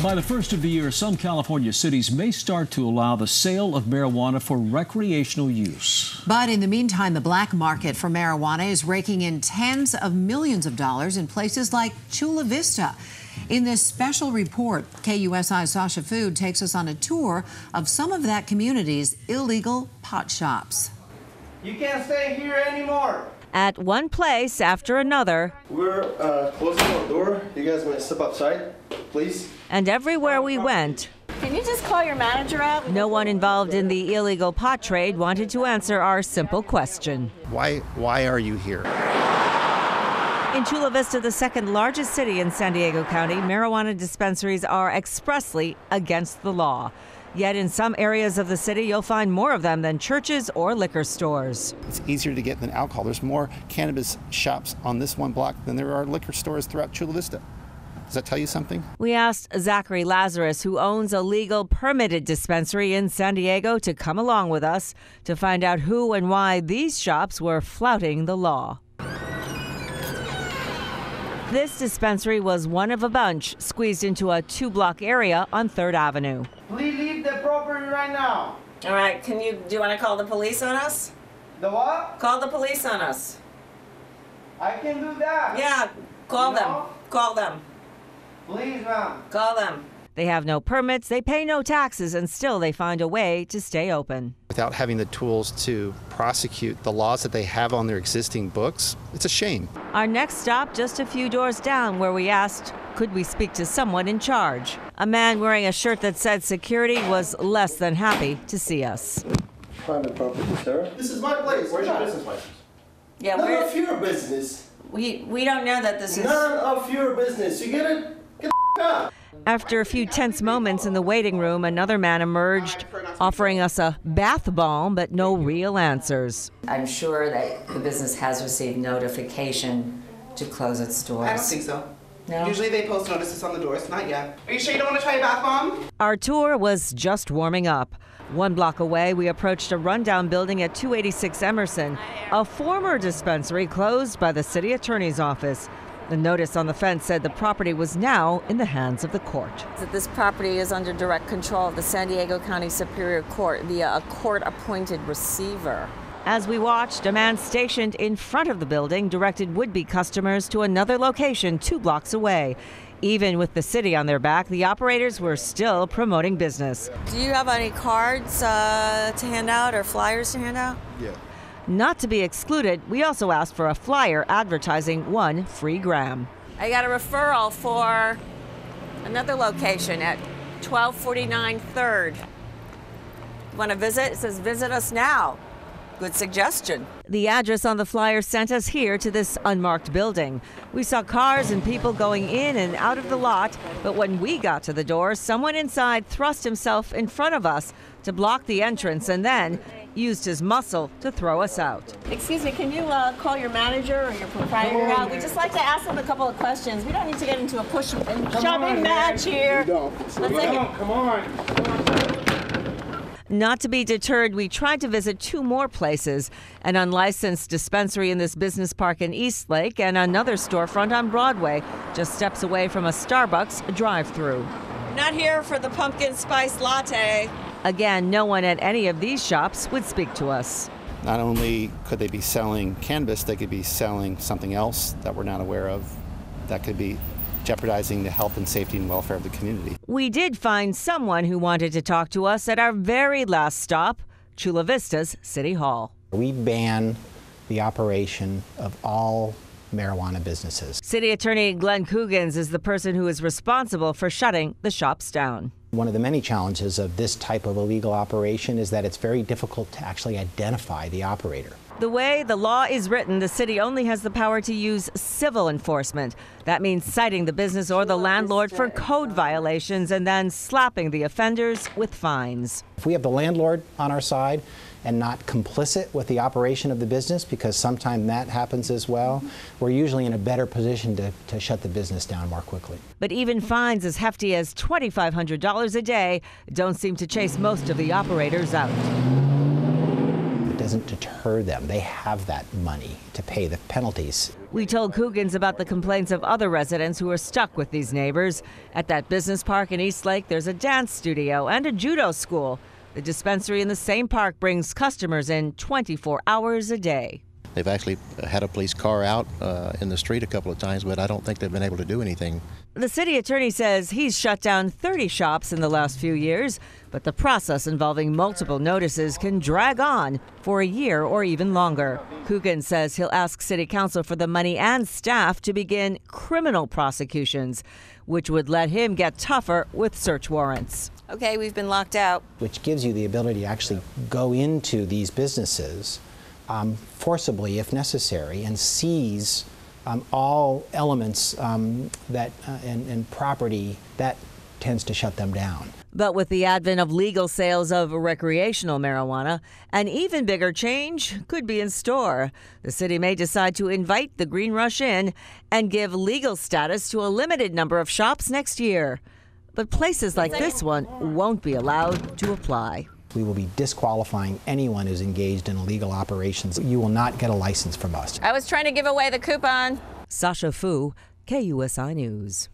By the first of the year, some California cities may start to allow the sale of marijuana for recreational use. But in the meantime, the black market for marijuana is raking in tens of millions of dollars in places like Chula Vista. In this special report, KUSI's Sasha Food takes us on a tour of some of that community's illegal pot shops. You can't stay here anymore. At one place after another. We're closing our door. You guys want to step outside, please? And everywhere we went, can you just call your manager out? No one involved in the illegal pot trade wanted to answer our simple question. Why are you here? In Chula Vista, the second largest city in San Diego County, marijuana dispensaries are expressly against the law. Yet in some areas of the city, you'll find more of them than churches or liquor stores. It's easier to get than alcohol. There's more cannabis shops on this one block than there are liquor stores throughout Chula Vista. Does that tell you something? We asked Zachary Lazarus, who owns a legal permitted dispensary in San Diego, to come along with us to find out who and why these shops were flouting the law. This dispensary was one of a bunch squeezed into a 2-block area on 3rd Avenue. Please leave the property right now. All right, do you want to call the police on us? The what? Call the police on us. I can do that. Yeah, call them. No? Call them. Please, ma'am. Call them. They have no permits, they pay no taxes, and still they find a way to stay open. Without having the tools to prosecute the laws that they have on their existing books, it's a shame. Our next stop just a few doors down, where we asked, could we speak to someone in charge? A man wearing a shirt that said security was less than happy to see us. Private property, sir. This is my place. Where's your business license? Yeah, None of your business. We don't know that this is... None of your business. You get it? Get the up. After a few tense moments in the waiting room, another man emerged, offering us a bath bomb, but no real answers. I'm sure that the business has received notification to close its doors. I don't think so. No? Usually they post notices on the doors, not yet. Are you sure you don't want to try a bath bomb? Our tour was just warming up. 1 block away, we approached a rundown building at 286 Emerson, a former dispensary closed by the city attorney's office. The notice on the fence said the property was now in the hands of the court. This property is under direct control of the San Diego County Superior Court via a court-appointed receiver. As we watched, a man stationed in front of the building directed would-be customers to another location 2 blocks away. Even with the city on their back, the operators were still promoting business. Do you have any cards to hand out or flyers to hand out? Yeah. Not to be excluded, we also asked for a flyer advertising 1 free gram. I got a referral for another location at 1249 3rd. Want to visit? It says visit us now. Good suggestion. The address on the flyer sent us here to this unmarked building. We saw cars and people going in and out of the lot, but when we got to the door, someone inside thrust himself in front of us to block the entrance and then used his muscle to throw us out. Excuse me, can you call your manager or your proprietor out? We'd just like to ask them a couple of questions. We don't need to get into a push and shoving match here. Come on. Not to be deterred, we tried to visit 2 more places, an unlicensed dispensary in this business park in Eastlake and another storefront on Broadway, just steps away from a Starbucks drive-through. Not here for the pumpkin spice latte. Again, no one at any of these shops would speak to us. Not only could they be selling cannabis, they could be selling something else that we're not aware of that could be jeopardizing the health and safety and welfare of the community. We did find someone who wanted to talk to us at our very last stop, Chula Vista's City Hall. We ban the operation of all marijuana businesses. City Attorney Glenn Coogan's is the person who is responsible for shutting the shops down. One of the many challenges of this type of illegal operation is that it's very difficult to actually identify the operator. The way the law is written, the city only has the power to use civil enforcement. That means citing the business or the landlord for code violations and then slapping the offenders with fines. If we have the landlord on our side and not complicit with the operation of the business, because sometimes that happens as well, we're usually in a better position to shut the business down more quickly. But even fines as hefty as $2,500 a day don't seem to chase most of the operators out. It doesn't deter them. They have that money to pay the penalties. We told Coogan's about the complaints of other residents who are stuck with these neighbors. At that business park in Eastlake, there's a dance studio and a judo school. The dispensary in the same park brings customers in 24 hours a day. They've actually had a police car out in the street a couple of times, but I don't think they've been able to do anything. The city attorney says he's shut down 30 shops in the last few years, but the process involving multiple notices can drag on for a year or even longer. Coogan says he'll ask city council for the money and staff to begin criminal prosecutions, which would let him get tougher with search warrants. Okay, we've been locked out. Which gives you the ability to actually go into these businesses forcibly if necessary and seize all elements and property that tends to shut them down. But with the advent of legal sales of recreational marijuana, an even bigger change could be in store. The city may decide to invite the green rush in and give legal status to a limited number of shops next year. But places like this one won't be allowed to apply. We will be disqualifying anyone who's engaged in illegal operations. You will not get a license from us. I was trying to give away the coupon. Sasha Fu, KUSI News.